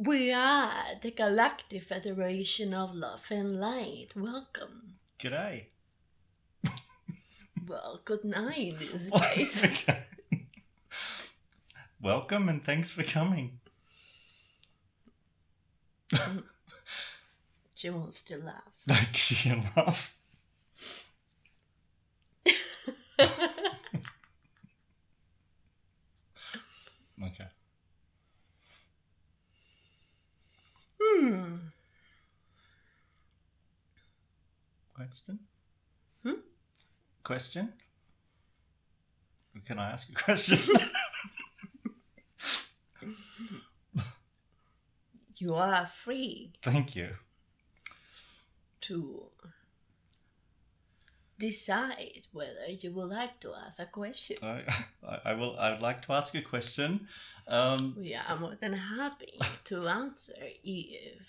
We are the Galactic Federation of Love and Light. Welcome. G'day. Well, good night in this Well, case. okay. Welcome and thanks for coming. She wants to laugh. Like she laugh. Okay. Question? Question? Can I ask a question? You are free Thank you. to decide whether you would like to ask a question. I would like to ask a question. We are more than happy to answer if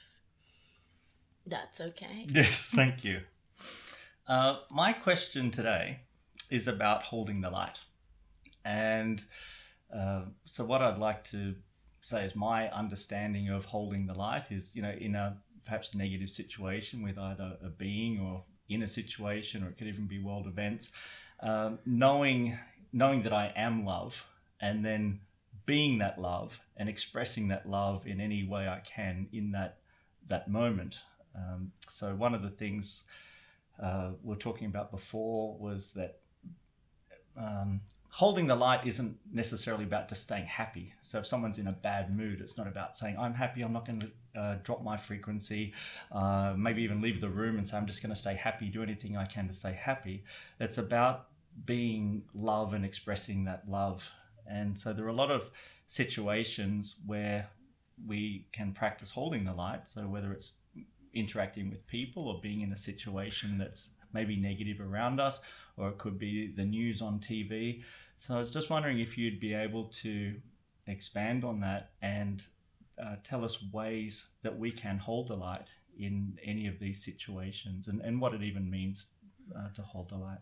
that's okay. Yes, thank you. My question today is about holding the light. And so what I'd like to say is my understanding of holding the light is, in a perhaps negative situation with either a being or in a situation, or it could even be world events, knowing that I am love, and then being that love and expressing that love in any way I can in that moment. So one of the things we were talking about before was that holding the light isn't necessarily about just staying happy. So if someone's in a bad mood, it's not about saying, I'm happy, I'm not going to drop my frequency, maybe even leave the room and say, I'm just going to stay happy, do anything I can to stay happy. It's about being love and expressing that love. And so there are a lot of situations where we can practice holding the light. So whether it's interacting with people or being in a situation that's maybe negative around us, or it could be the news on TV. So I was just wondering if you'd be able to expand on that and tell us ways that we can hold the light in any of these situations, and what it even means to hold the light.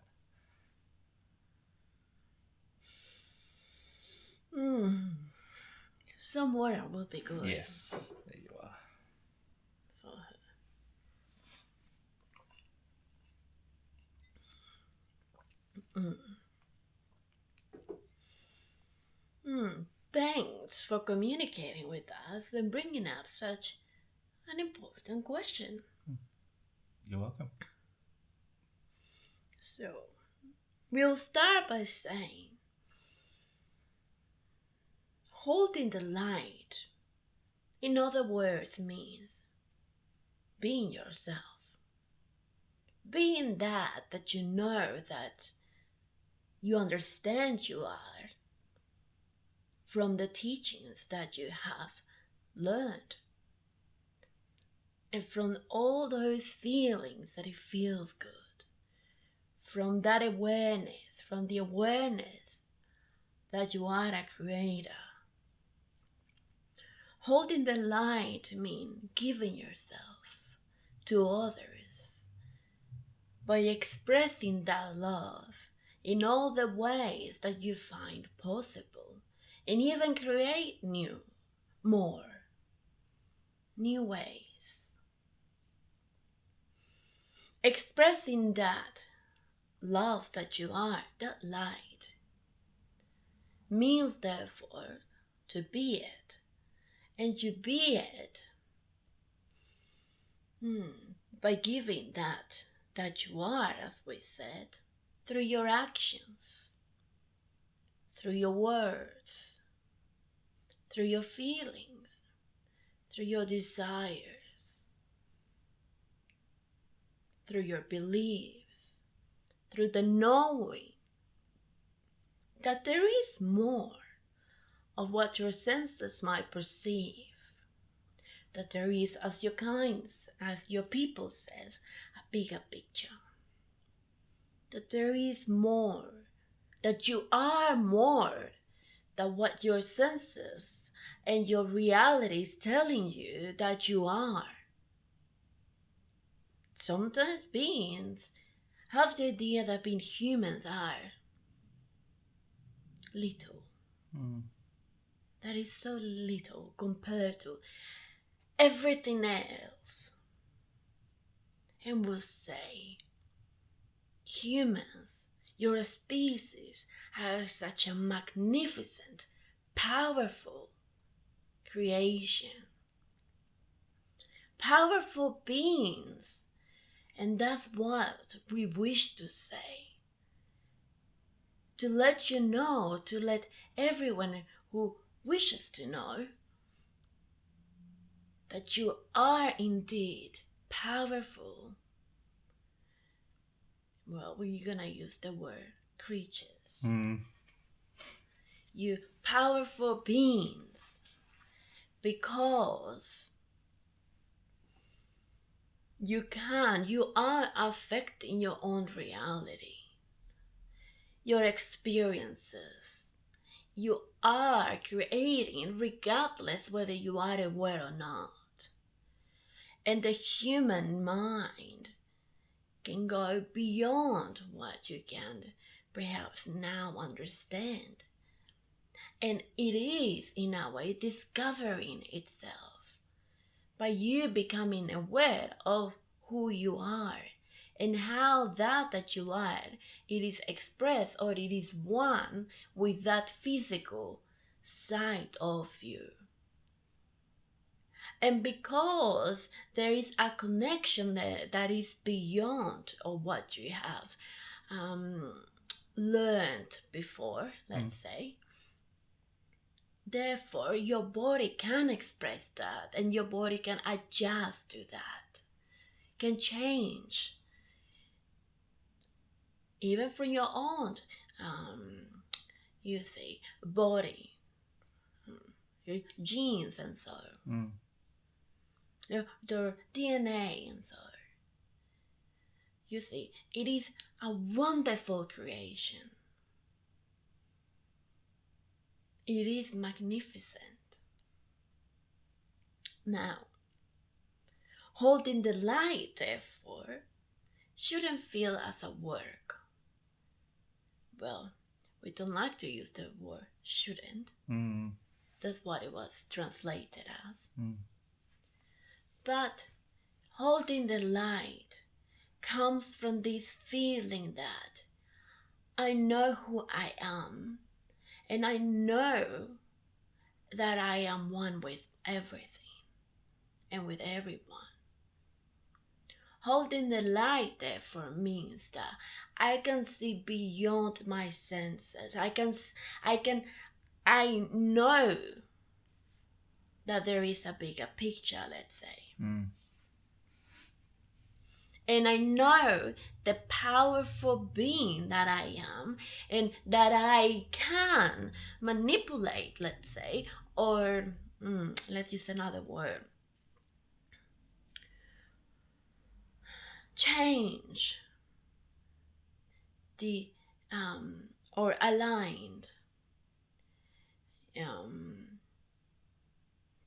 Some water will be good. Yes, there you are. Thanks for communicating with us and bringing up such an important question. You're welcome. So, we'll start by saying, holding the light, in other words, means being yourself. Being that you know that you understand you are from the teachings that you have learned. And from all those feelings that it feels good. From that awareness, from the awareness that you are a creator. Holding the light means giving yourself to others by expressing that love in all the ways that you find possible, and even create new ways. Expressing that love that you are, that light, means therefore to be it. And you be it by giving that you are, as we said, through your actions, through your words, through your feelings, through your desires, through your beliefs, through the knowing that there is more of what your senses might perceive, that there is, as your people says, a bigger picture, that there is more, that you are more than what your senses and your reality is telling you that you are. Sometimes beings have the idea that being humans are little. That is so little compared to everything else and will say, humans, your species, are such a magnificent, powerful creation. Powerful beings. And that's what we wish to say. To let you know, to let everyone who wishes to know that you are indeed powerful. Well, we're gonna use the word creatures. You powerful beings, because you are affecting your own reality, your experiences. You are creating regardless whether you are aware or not. And the human mind can go beyond what you can perhaps now understand. And it is, in a way, discovering itself by you becoming aware of who you are and how that you are, it is expressed or it is one with that physical side of you. And because there is a connection there that is beyond of what you have learned before, let's say, therefore your body can express that and your body can adjust to that, can change. Even from your own, you see, body, your genes and so, their DNA and so. You see, it is a wonderful creation. It is magnificent. Now, holding the light, therefore, shouldn't feel as a work. Well, we don't like to use the word shouldn't. That's what it was translated as. But holding the light comes from this feeling that I know who I am, and I know that I am one with everything and with everyone. Holding the light, therefore, means that I can see beyond my senses. I know that there is a bigger picture, let's say. And I know the powerful being that I am and that I can manipulate, let's say, or let's use another word. Change the or aligned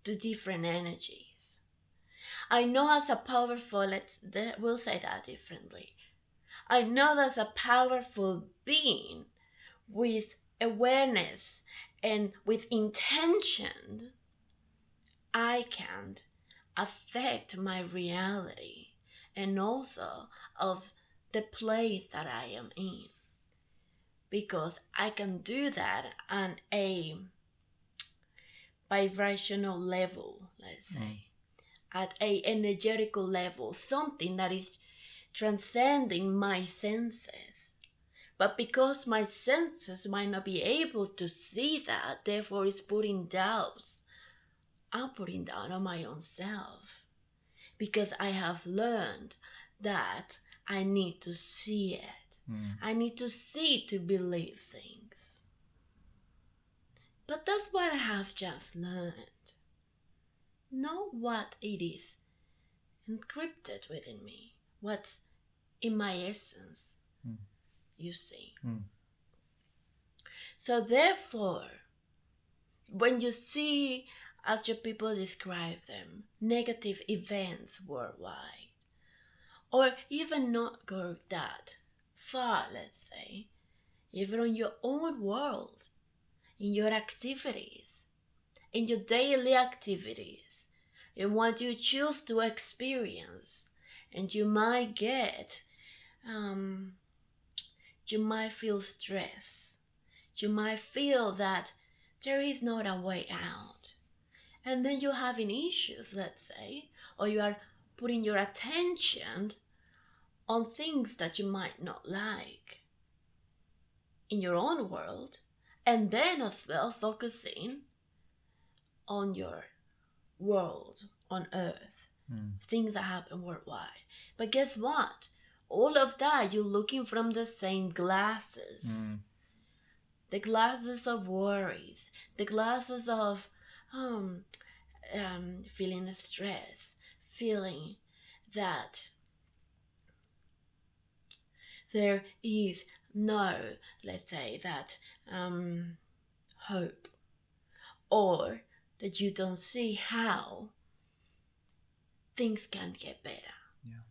to different energies. I know as a powerful, we'll say that differently. I know as a powerful being with awareness and with intention, I can affect my reality and also of the place that I am in. Because I can do that on a vibrational level, let's say. At a energetical level, something that is transcending my senses. But because my senses might not be able to see that, therefore it's putting doubts. I'm putting down on my own self. Because I have learned that I need to see it. I need to see to believe things. But that's what I have just learned. Know what it is encrypted within me, what's in my essence, you see. So therefore, when you see, as your people describe them, negative events worldwide, or even not go that far, let's say, even on your own world, in your activities, in your daily activities, and what you choose to experience. And you might you might feel stress. You might feel that there is not a way out. And then you're having issues, let's say, or you are putting your attention on things that you might not like in your own world, and then as well focusing on your world, on earth, things that happen worldwide. But guess what? All of that, you're looking from the same glasses. The glasses of worries, the glasses of feeling stress, feeling that there is no, let's say, that hope, or that you don't see how things can get better. Yeah.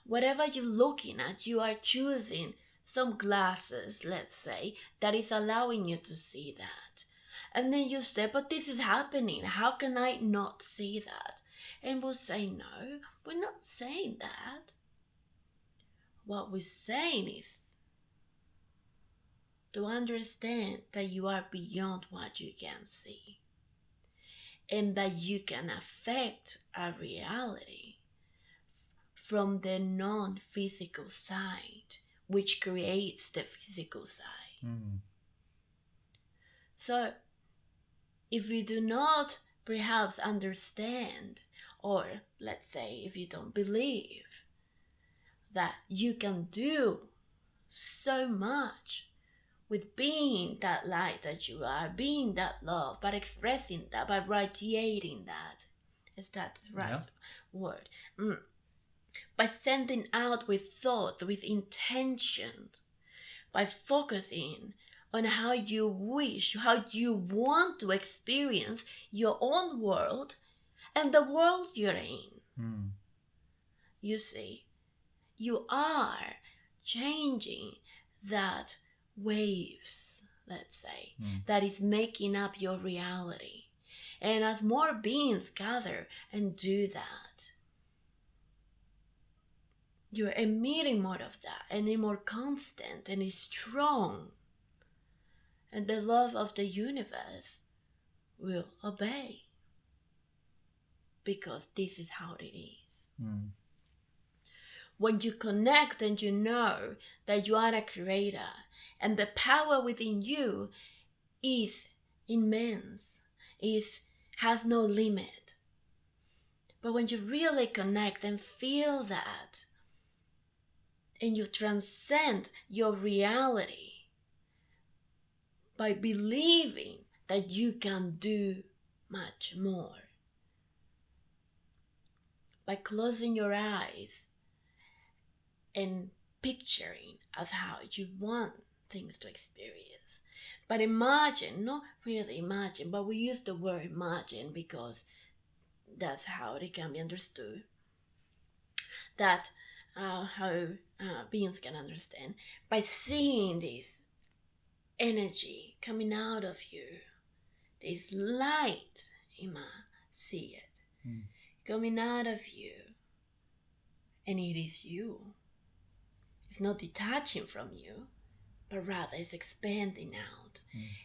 Whatever you're looking at, you are choosing some glasses, let's say, that is allowing you to see that. And then you say, but this is happening. How can I not see that? And we'll say, no, we're not saying that. What we're saying is to understand that you are beyond what you can see, and that you can affect a reality from the non-physical side, which creates the physical side. So if you do not perhaps understand, or let's say if you don't believe that you can do so much with being that light that you are, being that love, by expressing that, by radiating that, is that right word? By sending out with thought, with intention, by focusing on how you wish, how you want to experience your own world and the world you're in. You see, you are changing that waves, let's say, that is making up your reality. And as more beings gather and do that, you're emitting more of that, and it's more constant and it's strong. And the love of the universe will obey, because this is how it is. When you connect and you know that you are a creator and the power within you is immense, has no limit. But when you really connect and feel that, and you transcend your reality by believing that you can do much more, by closing your eyes and picturing as how you want things to experience. But imagine, not really imagine, but we use the word imagine because that's how it can be understood. That how beings can understand. By seeing this energy coming out of you, this light, Ima, see it, coming out of you, and it is you. It's not detaching from you, but rather it's expanding out.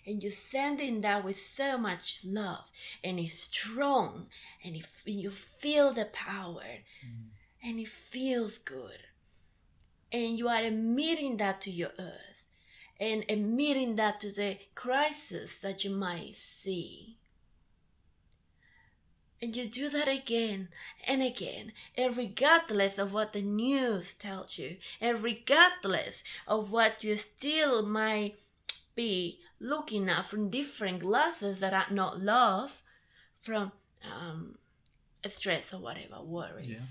And you're sending that with so much love, and it's strong, and you feel the power, and it feels good. And you are emitting that to your earth, and emitting that to the crisis that you might see. And you do that again and again, and regardless of what the news tells you, and regardless of what you still might be looking at from different glasses that are not love, from stress or whatever, worries.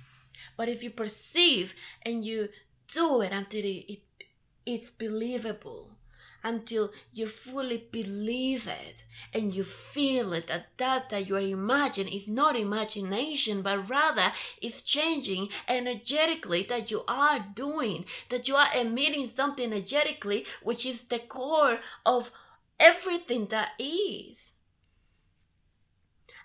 But if you perceive and you do it until it's believable, until you fully believe it and you feel it, that you are imagining is not imagination, but rather is changing energetically, that you are doing, that you are emitting something energetically, which is the core of everything that is.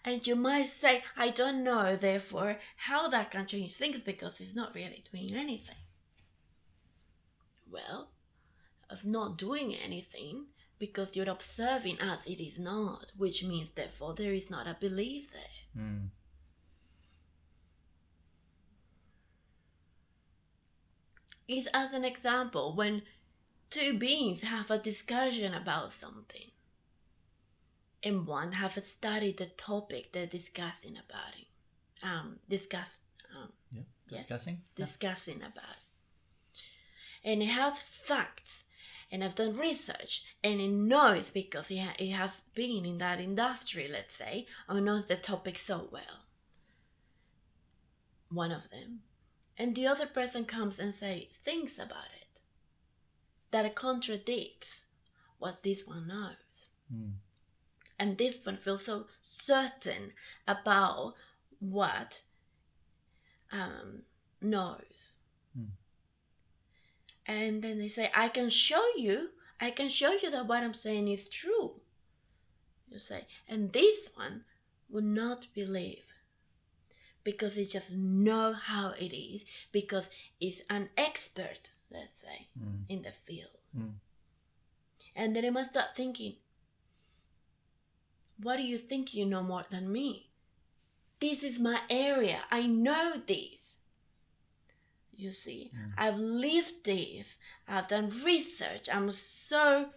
And you might say, I don't know, therefore, how that can change things because it's not really doing anything. Well, of not doing anything because you're observing as it is not, which means, therefore, there is not a belief there. It's as an example when two beings have a discussion about something, and one have studied the topic they're discussing about it. Discussing about it. And it has facts, and I've done research, and it knows because it have been in that industry, let's say, or knows the topic so well. One of them. And the other person comes and thinks about it. That contradicts what this one knows. And this one feels so certain about what knows. And then they say, I can show you that what I'm saying is true. You say, and this one will not believe because it just know how it is, because it's an expert, let's say, in the field. And then I must start thinking, what do you think you know more than me? This is my area. I know this. You see, I've lived this. I've done research. I'm so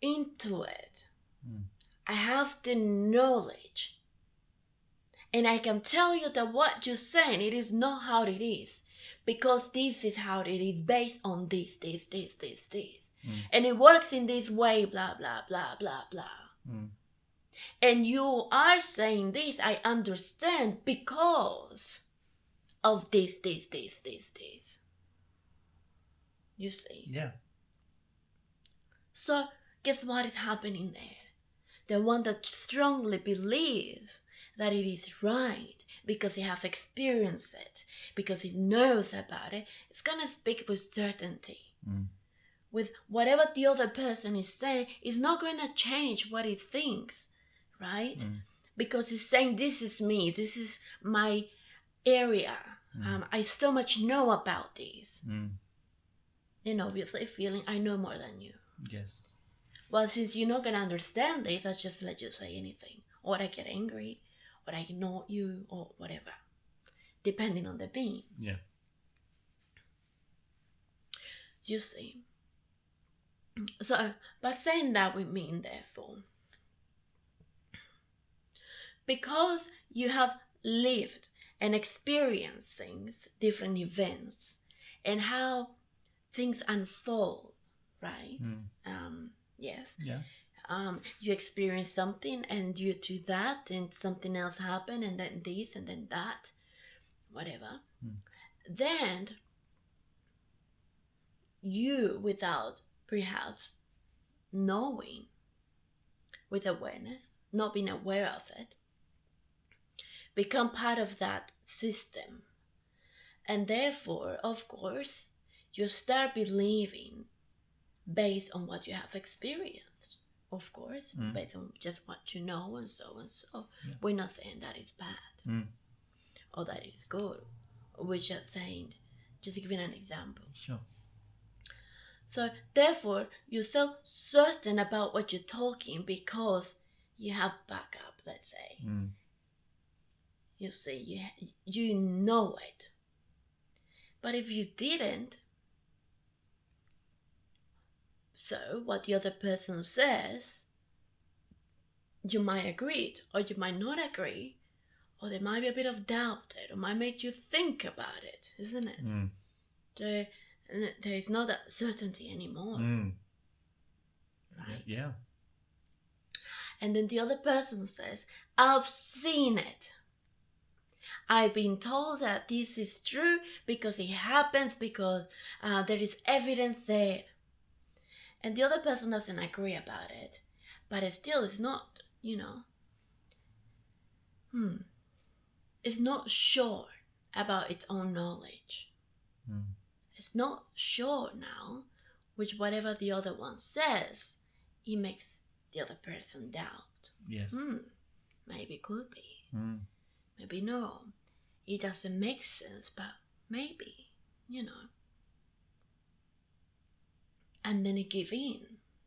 into it. I have the knowledge. And I can tell you that what you're saying, it is not how it is. Because this is how it is based on this. And it works in this way, blah, blah, blah, blah, blah. And you are saying this, I understand, because of this. You see? Yeah. So, guess what is happening there? The one that strongly believes that it is right because he has experienced it, because he knows about it, it's going to speak with certainty. With whatever the other person is saying, it's not going to change what he thinks, right? Because he's saying, this is me, this is my area. I so much know about this. And obviously feeling, I know more than you. Yes. Well, since you're not going to understand this, I'll just let you say anything. Or I get angry, or I ignore you, or whatever. Depending on the being. Yeah. You see. So, by saying that, we mean, therefore, because you have lived and experienced things, different events, and how things unfold, right? Yes. Yeah. You experience something, and due to that, and something else happened, and then this, and then that, whatever. Then you, without perhaps knowing, with awareness, not being aware of it, become part of that system. And therefore, of course, you start believing based on what you have experienced, of course, based on just what you know and so and so. Yeah. We're not saying that is bad or that is good. We're just saying, just giving an example. Sure. So therefore, you're so certain about what you're talking because you have backup, let's say. You see, you know it. But if you didn't, so what the other person says, you might agree or you might not agree, or there might be a bit of doubt there, or might make you think about it, isn't it? There is not that certainty anymore. Right? Yeah. And then the other person says, I've seen it. I've been told that this is true because it happens, because there is evidence there. And the other person doesn't agree about it. But it still is not, it's not sure about its own knowledge. It's not sure now, which whatever the other one says, it makes the other person doubt. Yes. Maybe it could be. Mm. Maybe no. It doesn't make sense, but maybe, And then it give in,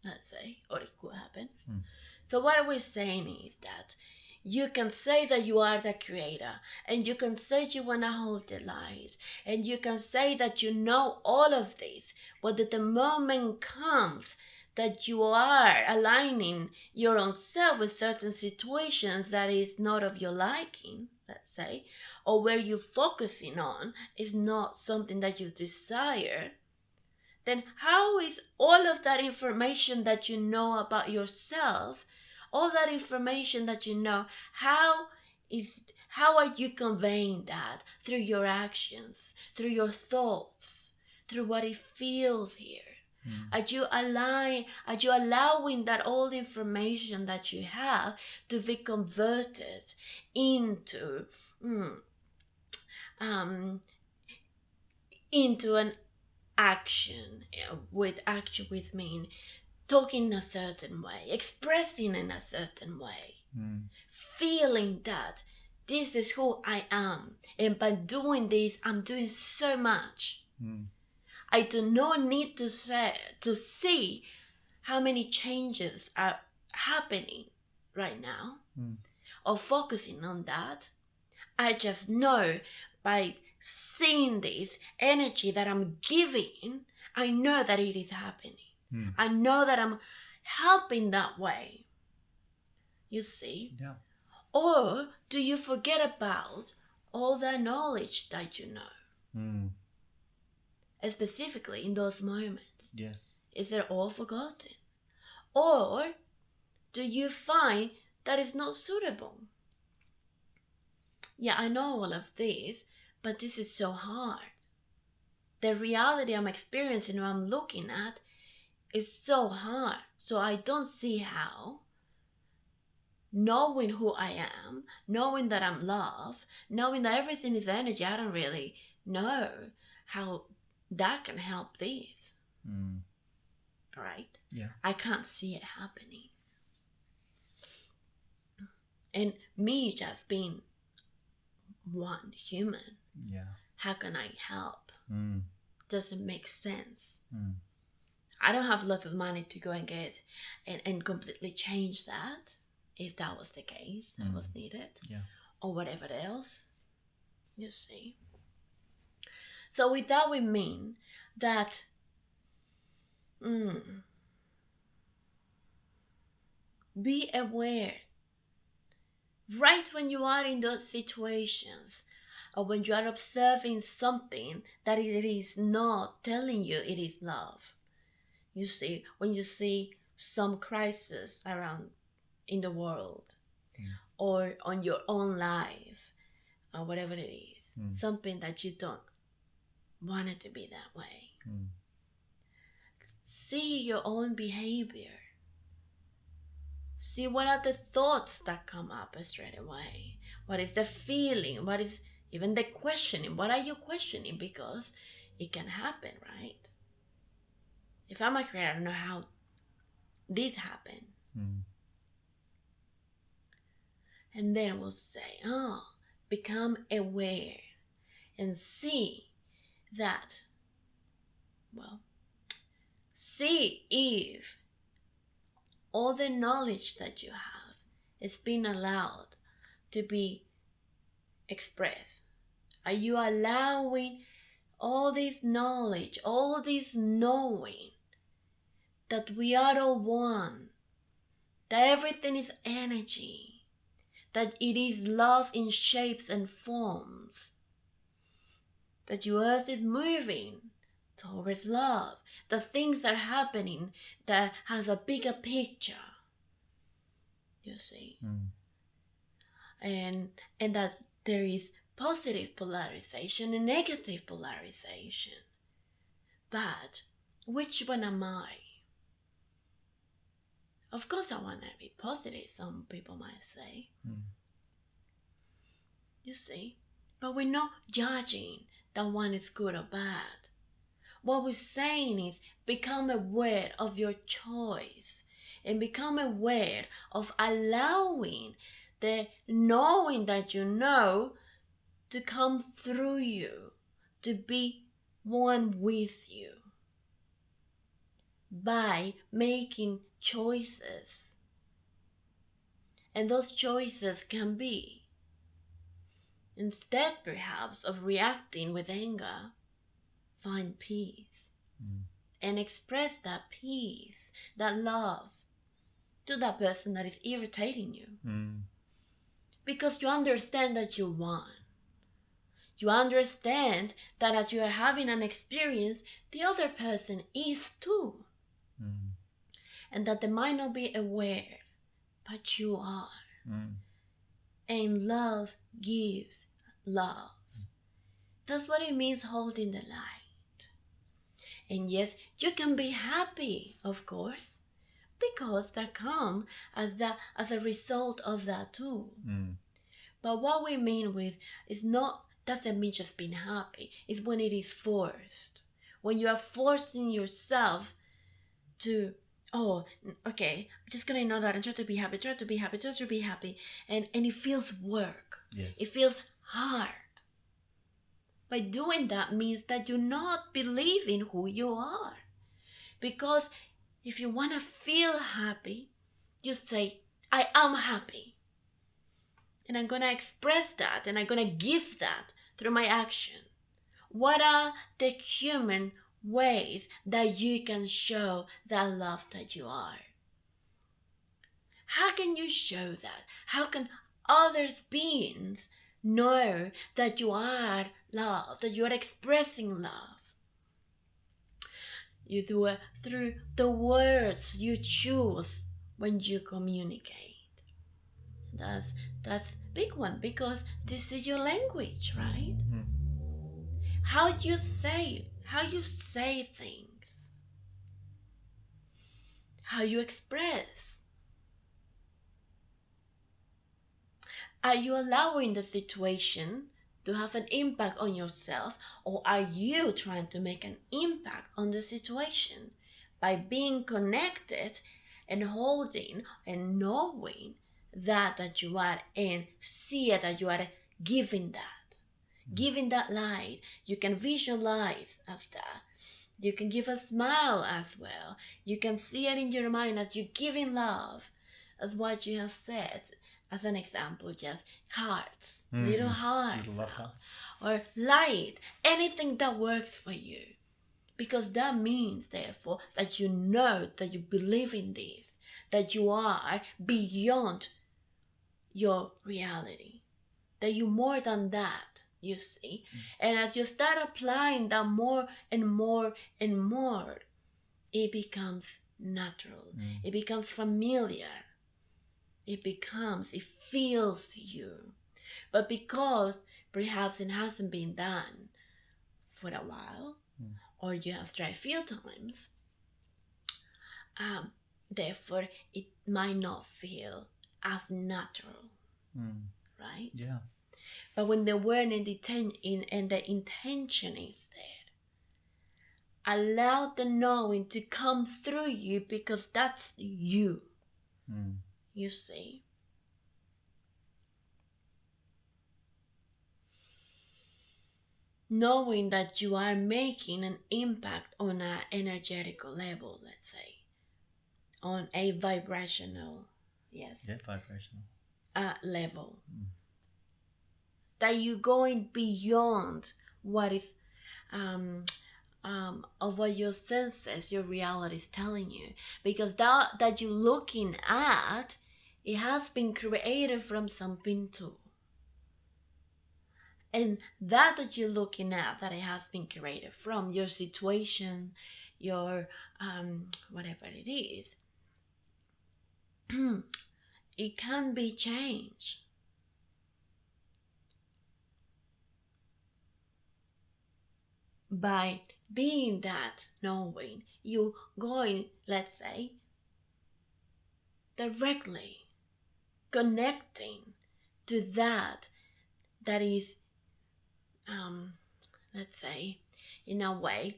let's say, or it could happen. Mm. So what we're saying is that you can say that you are the creator, and you can say you want to hold the light, and you can say that you know all of this, but that the moment comes that you are aligning your own self with certain situations that is not of your liking, let's say, or where you're focusing on is not something that you desire, then how is all of that information that you know about yourself, all that information that you know, how are you conveying that through your actions, through your thoughts, through what it feels here? Are you allowing that all the information that you have to be converted into an action? With mean talking in a certain way, expressing in a certain way, feeling that this is who I am, and by doing this I'm doing so much. I do not need to see how many changes are happening right now, or focusing on that. I just know by seeing this energy that I'm giving, I know that it is happening. I know that I'm helping that way. You see? Yeah. Or do you forget about all the knowledge that you know? Specifically in those moments. Yes. Is it all forgotten? Or do you find that it's not suitable? Yeah, I know all of this, but this is so hard. The reality I'm experiencing or I'm looking at is so hard. So I don't see how knowing who I am, knowing that I'm loved, knowing that everything is energy, I don't really know how that can help this. Right? Yeah. I can't see it happening. And me just being one human, how can I help? Doesn't make sense. I don't have lots of money to go and get and completely change that, if that was the case, that was needed, or whatever else, you see. So with that we mean that be aware right when you are in those situations, or when you are observing something that it is not telling you it is love. You see, when you see some crisis around in the world, or on your own life, or whatever it is, something that you don't want it to be that way. See your own behavior. See what are the thoughts that come up straight away. What is the feeling? What is even the questioning? What are you questioning? Because it can happen, right? If I'm a creator, I don't know how this happened. And then we'll say, become aware and see that, see if all the knowledge that you have is being allowed to be expressed. Are you allowing all this knowledge, all this knowing that we are all one, that everything is energy, that it is love in shapes and forms, that your earth is moving towards love, the things are happening that has a bigger picture, you see, and that there is positive polarization and negative polarization. But which one am I? Of course I want to be positive, some people might say. You see, but we're not judging that one is good or bad. What we're saying is become aware of your choice and become aware of allowing the knowing that you know to come through you, to be one with you by making choices. And those choices can be, instead perhaps of reacting with anger, find peace and express that peace, that love to that person that is irritating you. Because you understand that you won. You understand that as you are having an experience, the other person is too. And that they might not be aware, but you are. And love gives love. That's what it means, holding the light. And yes, you can be happy, of course, because that comes as a result of that too. But what we mean with is not, doesn't mean just being happy. It's when it is forced. When you are forcing yourself to, oh, okay, I'm just gonna ignore that and try to be happy, try to be happy. And it feels work. Yes. It feels hard. By doing that means that you not believe in who you are. Because if you want to feel happy, you say, I am happy. And I'm going to express that and I'm going to give that through my action. What are the human ways that you can show that love that you are? How can you show that? How can other beings know that you are love, that you are expressing love? You do it through the words you choose when you communicate. That's a big one, because this is your language, right? How you say things, how you express. Are you allowing the situation to have an impact on yourself, or are you trying to make an impact on the situation by being connected and holding and knowing that you are, and see it that you are giving that light? You can visualize as that. You can give a smile as well. You can see it in your mind as you're giving love, as what you have said. As an example, just hearts, little hearts, Little love hearts. or light, anything that works for you. Because that means, therefore, that you know, that you believe in this, that you are beyond your reality, that you're more than that, you see. And as you start applying that more and more and more, it becomes natural, it becomes familiar. It feels you. But because perhaps it hasn't been done for a while, or you have tried a few times, therefore it might not feel as natural, right? Yeah. But when the word and the intention is there, allow the knowing to come through you, because that's you. You see. Knowing that you are making an impact on an energetical level, let's say, on a vibrational, vibrational level, that you're going beyond what is of what your senses, your reality is telling you, because that you're looking at, it has been created from something too. And that you're looking at, that it has been created from your situation, your whatever it is, it can be changed. By being that knowing, you going, let's say, directly connecting to that is, let's say, in a way,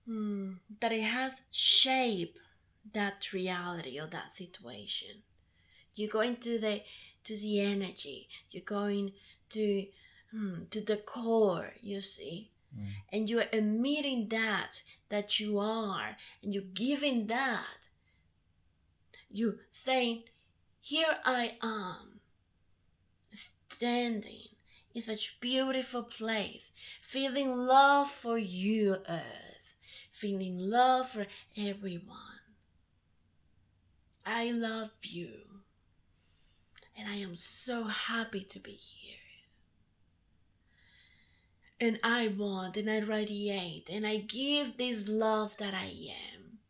that it has shaped that reality or that situation. You go into to the energy. You're going to the core, you see. And you're emitting that you are, and you're giving that. You saying, here I am, standing in such beautiful place, feeling love for you, earth, feeling love for everyone. I love you, and I am so happy to be here. And I want, and I radiate, and I give this love that I am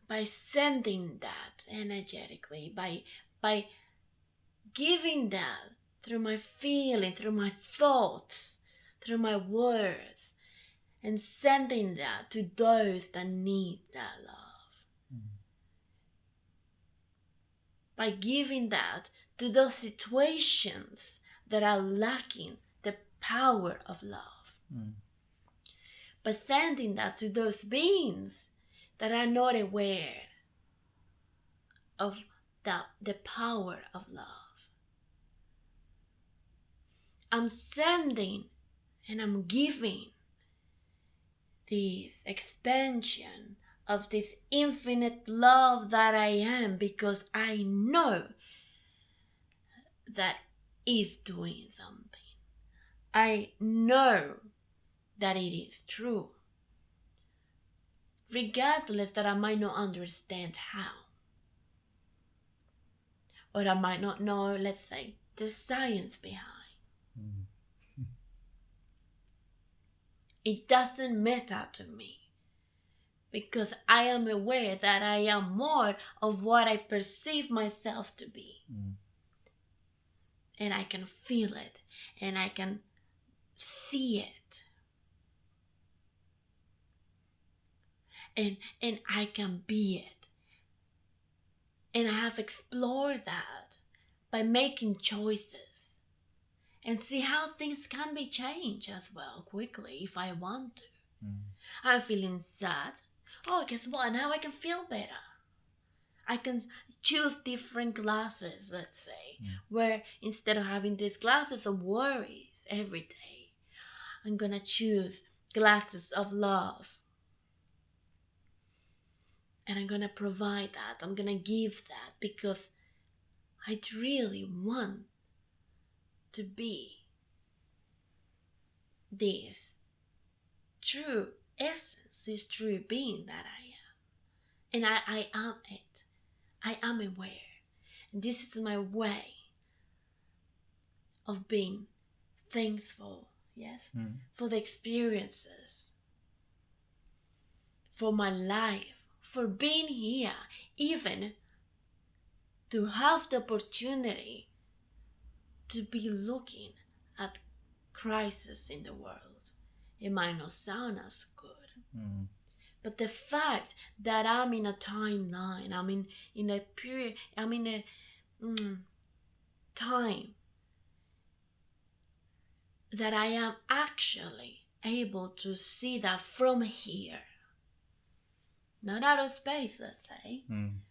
by sending that energetically, by giving that through my feeling, through my thoughts, through my words, and sending that to those that need that love. By giving that to those situations that are lacking the power of love. By sending that to those beings that are not aware of the power of love. I'm sending and I'm giving this expansion of this infinite love that I am, because I know that is doing something. I know that it is true, regardless that I might not understand how, or I might not know, let's say, the science behind. It doesn't matter to me, because I am aware that I am more of what I perceive myself to be. And I can feel it, and I can see it. And I can be it. And I have explored that by making choices. And see how things can be changed as well quickly if I want to. I'm feeling sad. Oh, guess what? Now I can feel better. I can choose different glasses, let's say, where instead of having these glasses of worries every day, I'm gonna choose glasses of love. And I'm gonna provide that. I'm gonna give that, because I really want to be this true essence, this true being that I am. And I am it. I am aware. And this is my way of being thankful, yes, for the experiences, for my life, for being here, even to have the opportunity to be looking at crisis in the world. It might not sound as good. But the fact that I'm in a timeline, I'm in a period, I'm in a time that I am actually able to see that from here. Not out of space, let's say,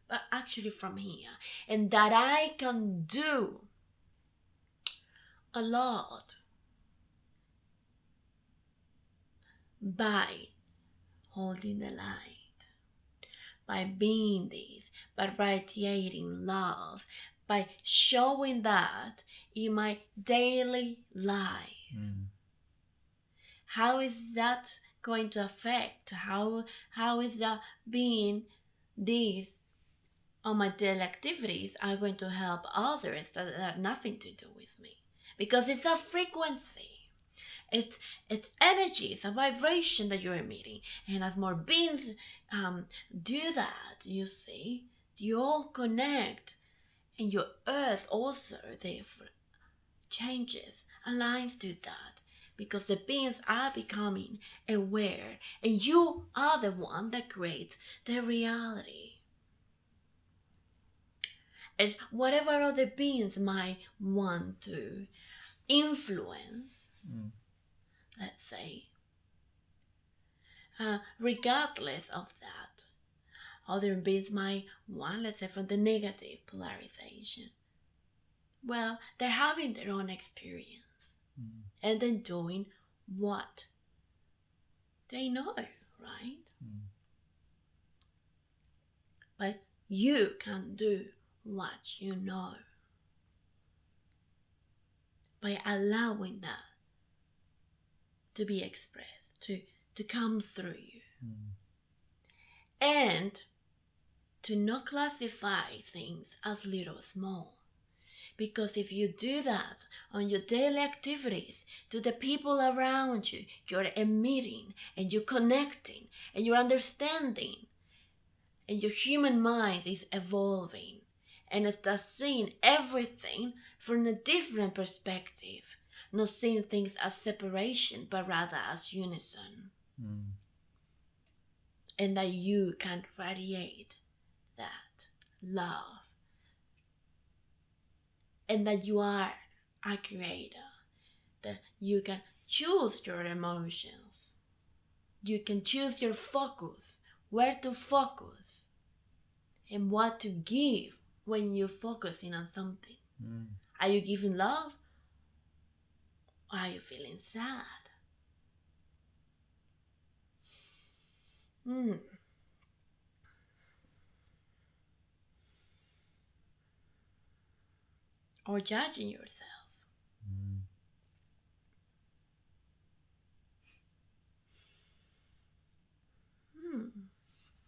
but actually from here. And that I can do a lot by holding the light, by being this, by radiating love, by showing that in my daily life. How is that going to affect? How is that being this on my daily activities are going to help others that have nothing to do with me? Because it's a frequency. It's energy, it's a vibration that you're emitting. And as more beings do that, you see, you all connect. And your earth also, therefore, changes, aligns to that. Because the beings are becoming aware. And you are the one that creates the reality. And whatever other beings might want to influence, let's say, regardless of that, other beings might want, let's say, from the negative polarization. well, they're having their own experience and then doing what they know, right? But you can do what you know by allowing that to be expressed, to come through you. And to not classify things as little or small. Because if you do that on your daily activities to the people around you, you're emitting and you're connecting and you're understanding, and your human mind is evolving and it starts seeing everything from a different perspective, not seeing things as separation but rather as unison. And that you can radiate that love, and that you are a creator, that you can choose your emotions, you can choose your focus, where to focus, and what to give when you're focusing on something. Are you giving love, or are you feeling sad? Or judging yourself?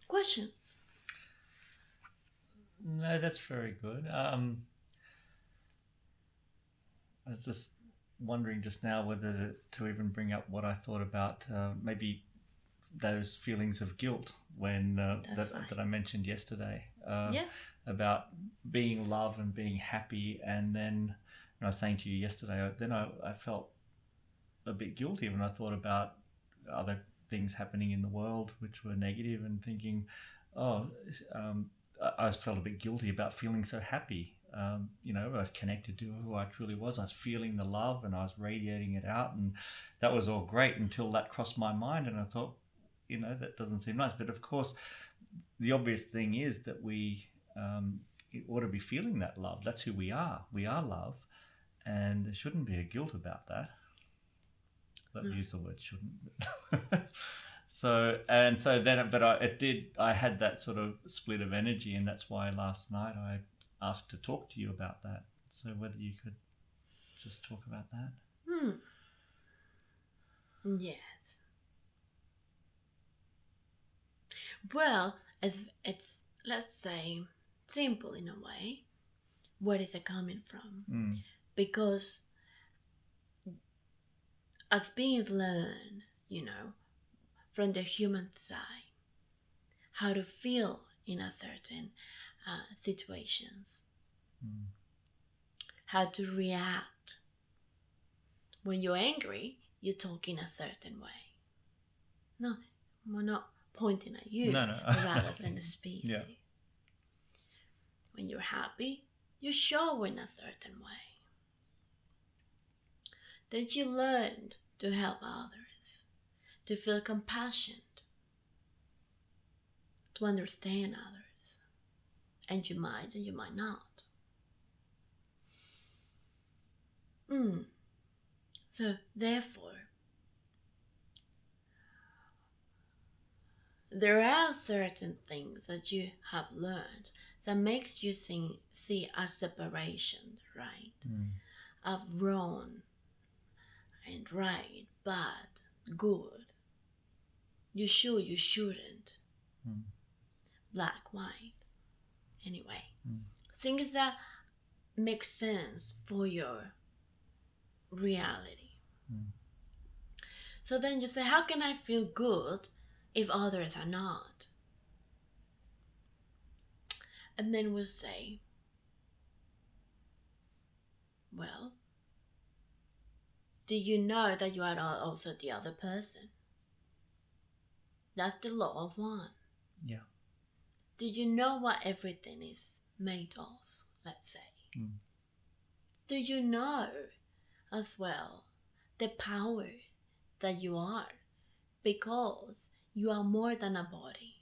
Questions? No, that's very good. I was just wondering just now whether to even bring up what I thought about maybe those feelings of guilt when that I mentioned yesterday about being love and being happy, and then I was saying to you yesterday, then I felt a bit guilty when I thought about other things happening in the world which were negative, and thinking, I felt a bit guilty about feeling so happy. I was connected to who I truly was. I was feeling the love and I was radiating it out, and that was all great until that crossed my mind, and I thought, that doesn't seem nice. But of course, the obvious thing is that we ought to be feeling that love. That's who we are. We are love, and there shouldn't be a guilt about that. Let me use the word shouldn't. I had that sort of split of energy, and that's why last night I asked to talk to you about that. So whether you could just talk about that. Yes. Well, it's let's say simple in a way. Where is it coming from? Because as being learned, from the human side, how to feel in a certain situations, how to react. When you're angry, you talk in a certain way. No, we're not pointing at you, no. rather than a species. Yeah. When you're happy, you show in a certain way. Then you learned to help others, to feel compassion, to understand others. And you might not. So therefore, there are certain things that you have learned that makes you see a separation, right? Of wrong and right, bad, good. You should, you shouldn't. Black, white. Anyway, things that make sense for your reality. So then you say, how can I feel good if others are not? And then we'll say, well, do you know that you are also the other person? That's the law of one. Yeah. Do you know what everything is made of, let's say? Do you know as well the power that you are? Because you are more than a body,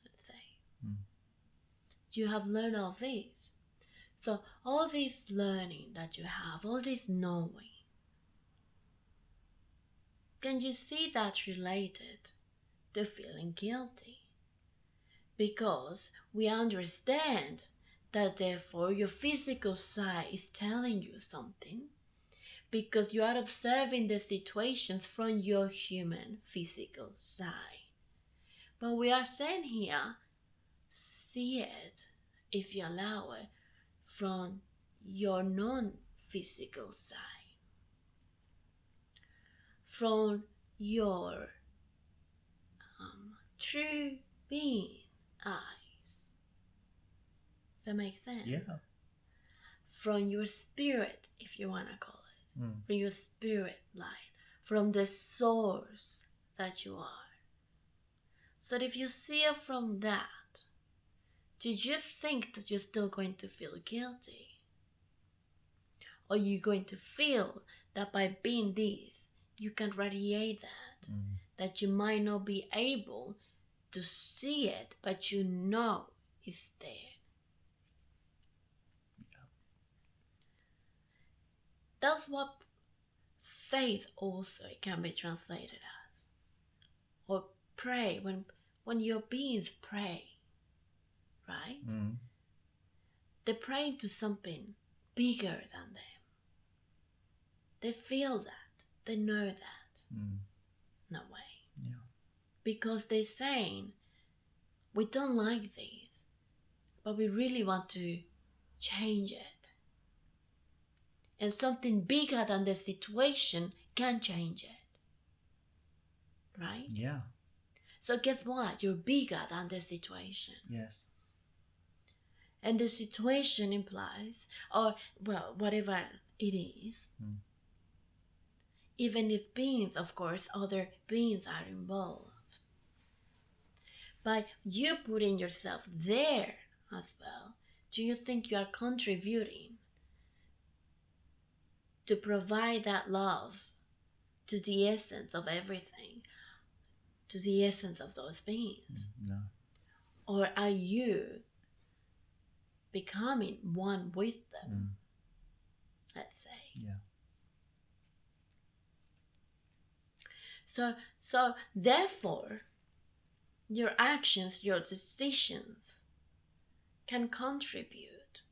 let's say. You have learned all this. So all this learning that you have, all this knowing, can you see that related to feeling guilty? Because we understand that therefore your physical side is telling you something, because you are observing the situations from your human physical side. But we are saying here, see it, if you allow it, from your non-physical side, from your true being eyes. Does that make sense? Yeah. From your spirit, if you want to call it, Mm. from your spirit light, from the source that you are. So if you see it from that, do you think that you're still going to feel guilty? Or you're going to feel that by being this, you can radiate that, that you might not be able to see it, but you know it's there. Yeah. That's what faith also can be translated as. Or pray, when your beings pray, right? Mm. They're praying to something bigger than them. They feel that. They know that. In a way. Yeah. Because they're saying, we don't like this, but we really want to change it. And something bigger than the situation can change it. Right? Yeah. So guess what? You're bigger than the situation. Yes. And the situation implies, or well, whatever it is, even if beings, of course, other beings are involved. By you putting yourself there as well, do you think you are contributing to provide that love to the essence of everything, to the essence of those beings? No. Or are you becoming one with them? Let's say. Yeah. So therefore, your actions, your decisions can contribute.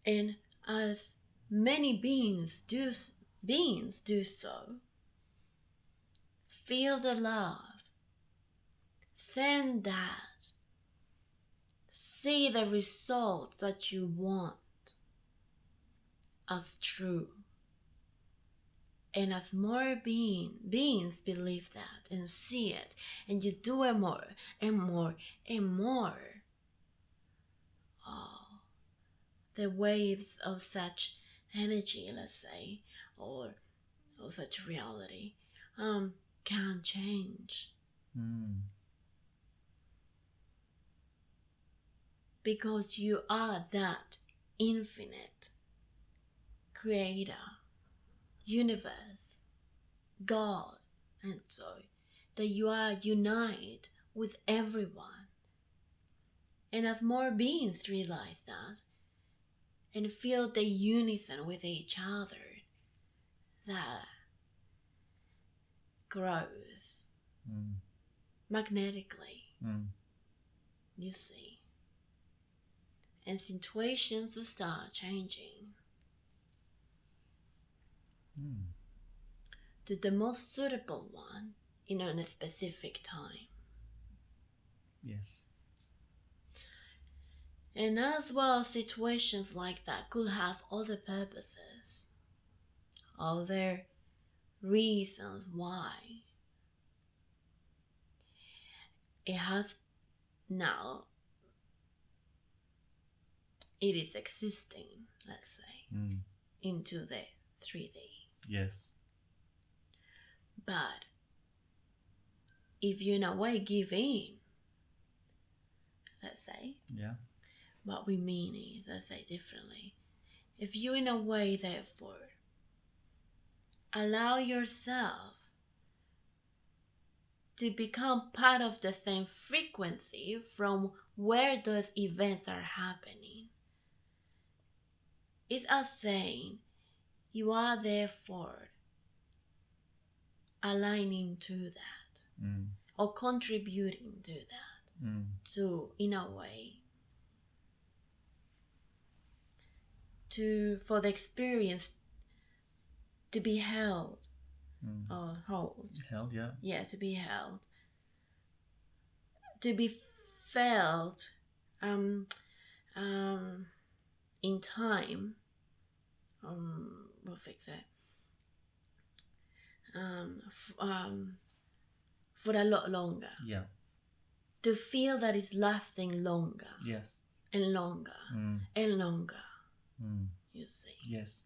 And as many beings do so, feel the love, send that, see the result that you want as true. And as more beings believe that and see it, and you do it more and more and more, the waves of such energy, let's say, or such reality, can change. Because you are that infinite creator, universe, God, and so that you are united with everyone. And as more beings realize that and feel the unison with each other, that grows magnetically, you see. And situations start changing to the most suitable one in a specific time. Yes. And as well, situations like that could have other purposes, other reasons why it has now, it is existing, let's say, into the 3D. Yes. But if you in a way give in, let's say, Yeah. what we mean is, let's say differently, if you in a way therefore allow yourself to become part of the same frequency from where those events are happening. It's us saying you are therefore aligning to that or contributing to that to, in a way, for the experience to be held or hold. Held, yeah. Yeah, to be held. To be felt in time. We'll fix it. For a lot longer. Yeah. To feel that it's lasting longer. Yes. And longer. And longer. You see. Yes.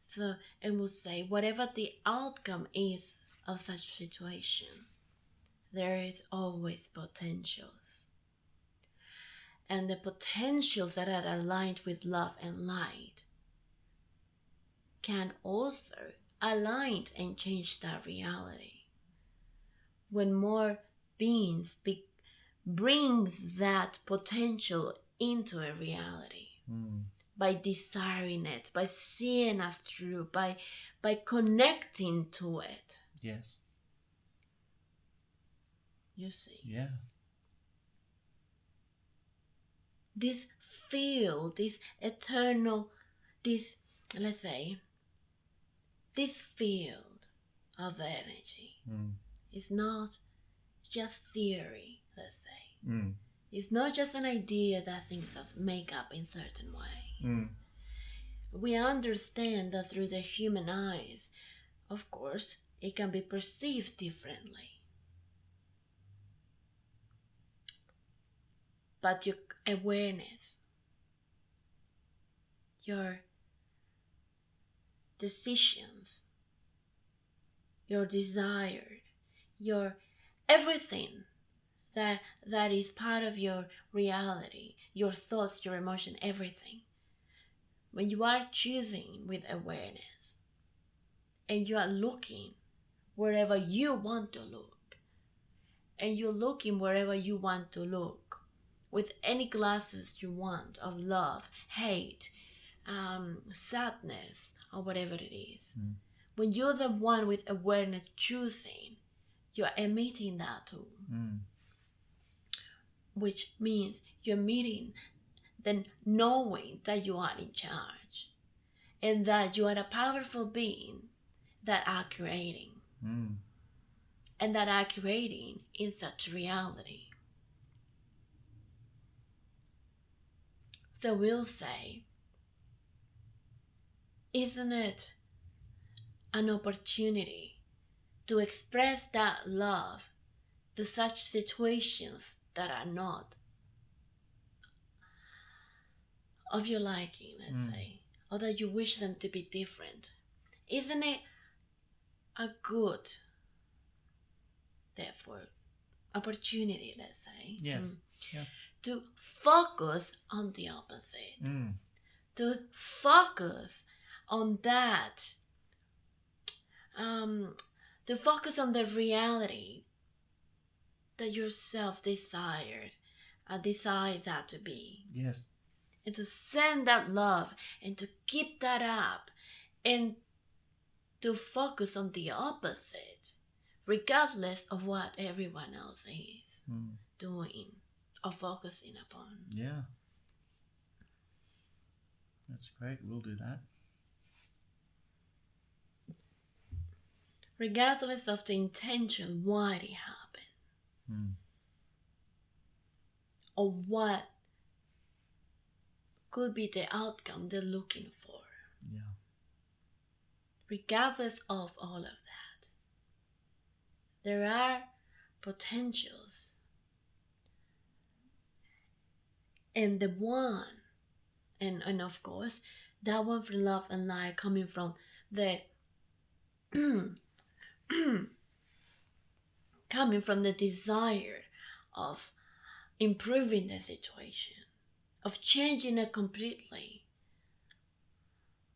So, and we'll say, whatever the outcome is of such situation, there is always potentials. And the potentials that are aligned with love and light can also align and change that reality. When more beings brings that potential into a reality. By desiring it, by seeing us through, by connecting to it. Yes. You see. Yeah. This field, this eternal, let's say, this field of energy is not just theory, let's say. It's not just an idea that things make up in certain ways. We understand that through the human eyes, of course, it can be perceived differently. But your awareness, your decisions, your desire, your everything that is part of your reality, your thoughts, your emotion, everything. When you are choosing with awareness and you are looking wherever you want to look, and you're looking wherever you want to look with any glasses you want of love, hate, sadness, or whatever it is. When you're the one with awareness choosing, you're emitting that too. Which means you're meeting, then knowing that you are in charge and that you are a powerful being that are creating and that are creating in such reality. So we'll say, isn't it an opportunity to express that love to such situations that are not of your liking, let's say, or that you wish them to be different? Isn't it a good, therefore, opportunity, let's say? Yes. Yeah. To focus on the opposite. To focus on that. To focus on the reality that yourself desire that to be. Yes. And to send that love and to keep that up and to focus on the opposite, regardless of what everyone else is doing or focusing upon. Yeah. That's great. We'll do that. Regardless of the intention, why it happened. Or what could be the outcome they're looking for. Yeah. Regardless of all of that, there are potentials. And the one, and of course, that one from love and light coming from the coming from the desire of improving the situation, of changing it completely,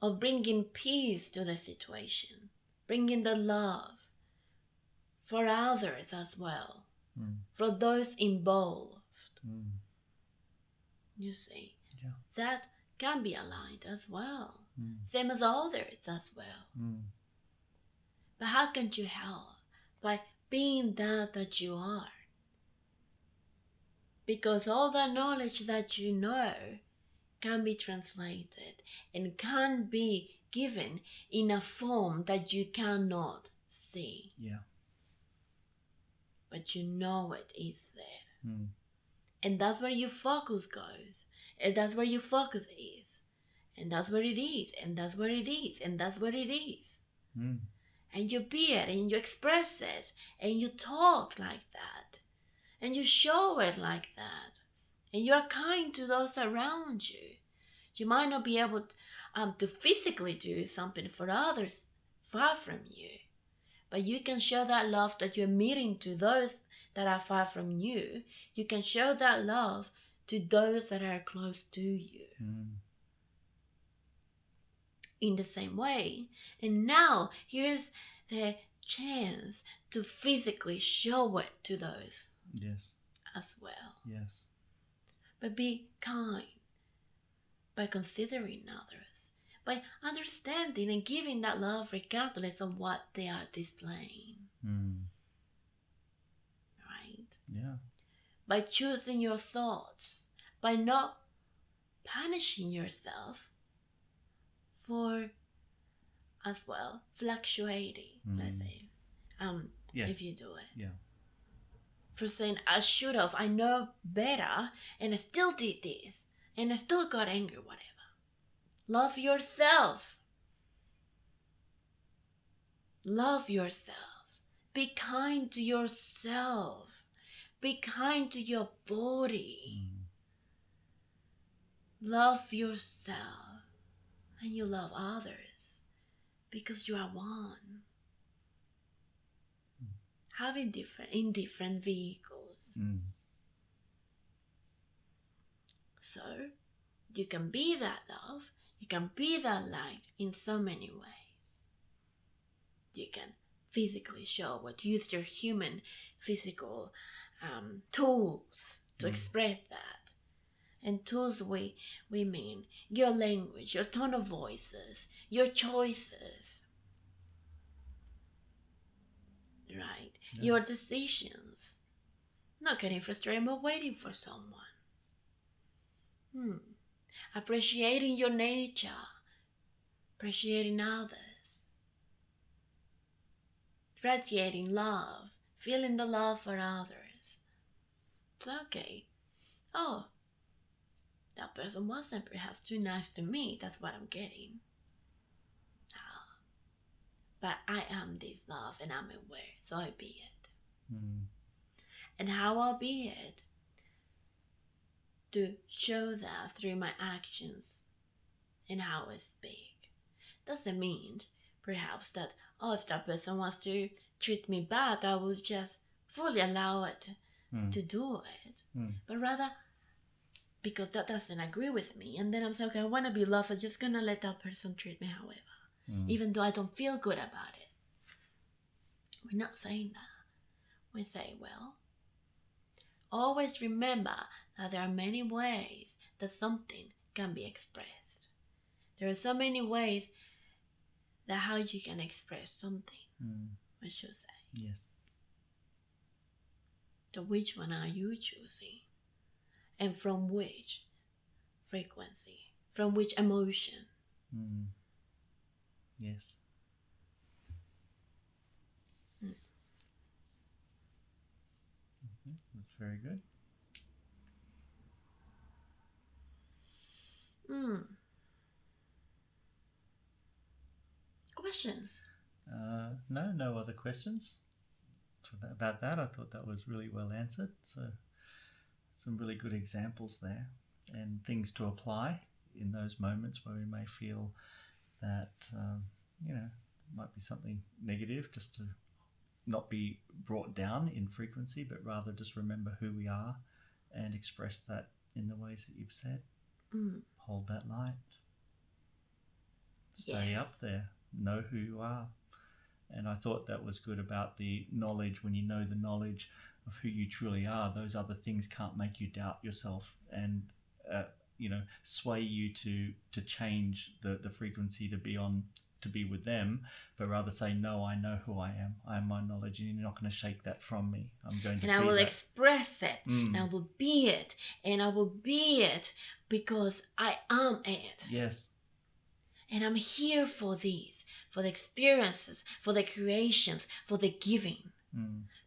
of bringing peace to the situation, bringing the love for others as well, Mm. for those involved. Mm. You see, Yeah. that can be aligned as well, Mm. same as others as well. Mm. But how can you help? By being that you are. Because all that knowledge that you know can be translated and can be given in a form that you cannot see. Yeah. But you know it is there. Mm. And that's where your focus goes. And that's where your focus is. And that's where it is. And that's where it is. And that's where it is. Mm. And you be it and you express it and you talk like that. And you show it like that. And you're kind to those around you. You might not be able to physically do something for others far from you. But you can show that love that you're meeting to those that are far from you. You can show that love to those that are close to you. Mm. In the same way. And now here's the chance to physically show it to those Yes. as well. Yes. But be kind by considering others, by understanding and giving that love regardless of what they are displaying. Mm. Right? Yeah. By choosing your thoughts, by not punishing yourself for as well fluctuating, let's say, Yeah. if you do it. Yeah. For saying I should have, I know better, and I still did this, and I still got angry, whatever. Love yourself. Love yourself. Be kind to yourself. Be kind to your body. Mm. Love yourself. And you love others. Because you are one. Having different vehicles. Mm. So, you can be that love. You can be that light in so many ways. You can physically show what, use your human physical tools to express that. And tools we mean your language, your tone of voices, your choices. Right? Yeah. Your decisions. Not getting frustrated but waiting for someone. Appreciating your nature. Appreciating others. Radiating love. Feeling the love for others. It's okay. Oh, that person wasn't perhaps too nice to me. That's what I'm getting. But I am this love and I'm aware. So I be it. Mm. And how I'll be it? To show that through my actions and how I speak. Doesn't mean perhaps that, if that person wants to treat me bad, I will just fully allow it to do it. But rather, because that doesn't agree with me, and then I'm saying, okay, I want to be loved, I'm just gonna let that person treat me however, even though I don't feel good about it. We're not saying that. We say, well, always remember that there are many ways that something can be expressed. There are so many ways that how you can express something, I should say. Yes. So which one are you choosing? And from which frequency? From which emotion? Yes. That's very good. Questions? No other questions about that. I thought that was really well answered. So some really good examples there and things to apply in those moments where we may feel that, might be something negative, just to not be brought down in frequency, but rather just remember who we are and express that in the ways that you've said. Hold that light. Stay up there. Know who you are. And I thought that was good about the knowledge. When you know the knowledge of who you truly are, those other things can't make you doubt yourself and sway you to change the frequency to be with them, but rather say, no, I know who I am. I am my knowledge, and you're not going to shake that from me. I'm going to and I be will that. express it, and I will be it, and I will be it because I am it. Yes. And I'm here for these, for the experiences, for the creations, for the giving.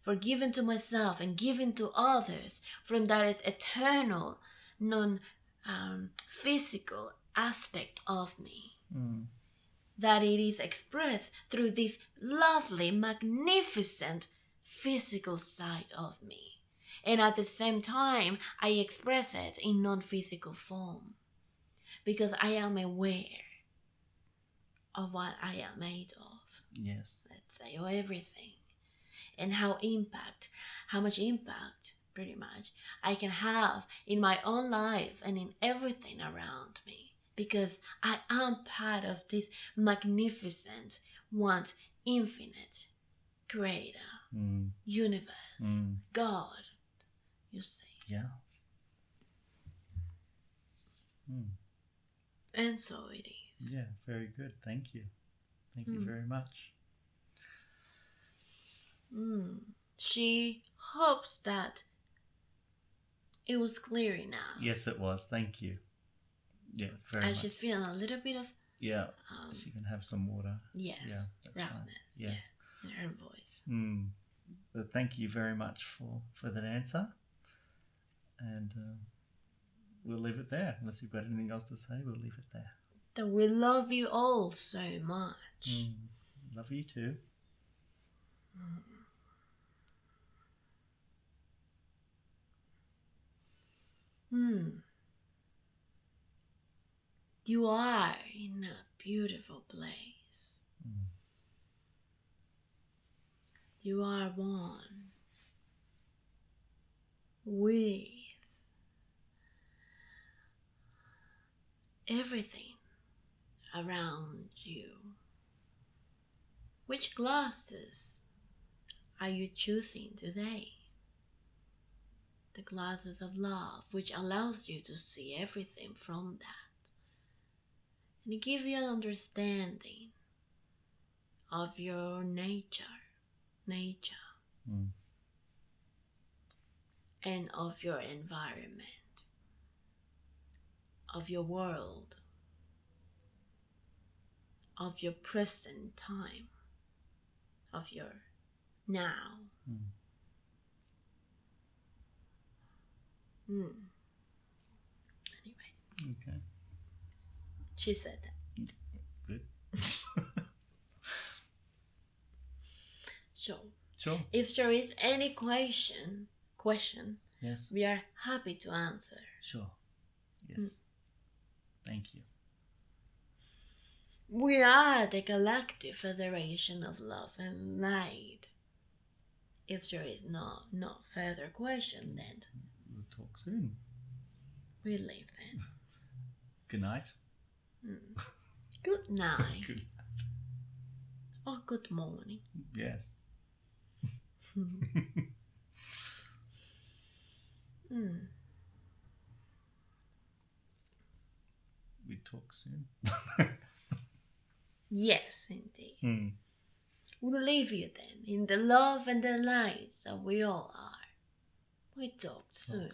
For giving to myself and giving to others from that eternal, non-physical aspect of me. That it is expressed through this lovely, magnificent physical side of me. And at the same time, I express it in non-physical form. Because I am aware of what I am made of. Yes. Let's say, or everything. And how much impact, pretty much, I can have in my own life and in everything around me. Because I am part of this magnificent, one, infinite creator, universe, God, you see. Yeah. And so it is. Yeah, very good. Thank you. Thank you very much. She hopes that it was clear enough. Yes, it was. Thank you. Yeah, very much. I just feel a little bit of... Yeah, she can have some water. Yes, yeah, that's roughness. Fine. Yes. Yeah, in her voice. But thank you very much for that answer. And we'll leave it there. Unless you've got anything else to say, we'll leave it there. That we love you all so much. Love you too. You are in a beautiful place. You are one with everything around you. Which glasses are you choosing today? The glasses of love, which allows you to see everything from that. And it gives you an understanding of your nature, and of your environment, of your world, of your present time, of your now. Anyway. Okay. She said that. Good. Sure. If there is any question, yes, we are happy to answer. Sure. Yes. Thank you. We are the Galactic Federation of Love and Light. If there is no further question, then we'll talk soon. We leave then. Good night. Good night. Good night. Or good morning. Yes. We talk soon. Yes, indeed. We'll leave you then in the love and the light that we all are. We talk soon.